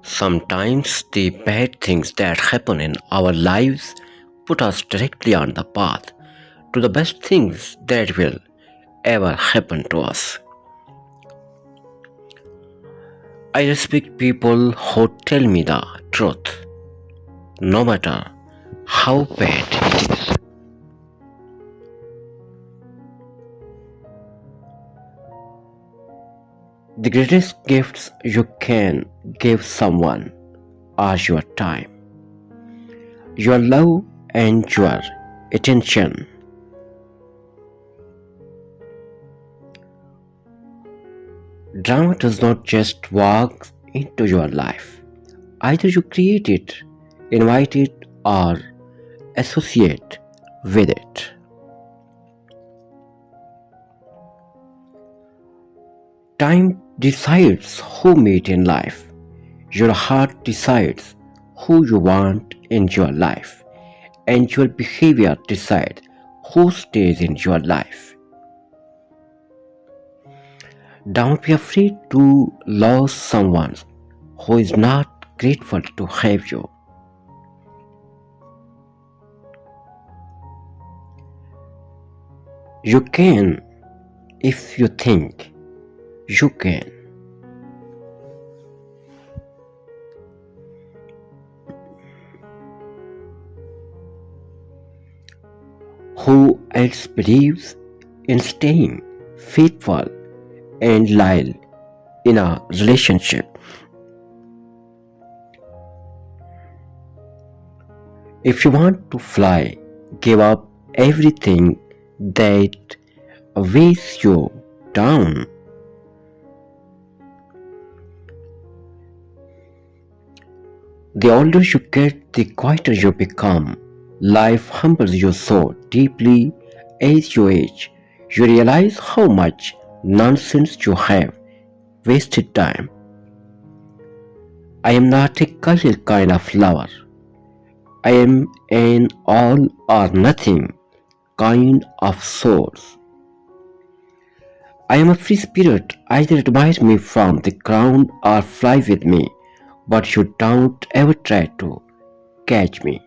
Sometimes the bad things that happen in our lives put us directly on the path to the best things that will ever happen to us. I respect people who tell me the truth, no matter how bad it is. The greatest gifts you can give someone are your time, your love, and your attention. Drama does not just walk into your life. Either you create it, invite it, or associate with it. Time decides who meet in life. Your heart decides who you want in your life, and your behavior decides who stays in your life. Don't be afraid to lose someone who is not grateful to have you. You can if you think you can. Who else believes in staying faithful and loyal in a relationship? If you want to fly, give up everything that weighs you down. The older you get, the quieter you become. Life humbles you so deeply as you age. You realize how much nonsense you have wasted time. I am not a casual kind of lover. I am an all or nothing kind of soul. I am a free spirit. Either admire me from the ground or fly with me, but you don't ever try to catch me.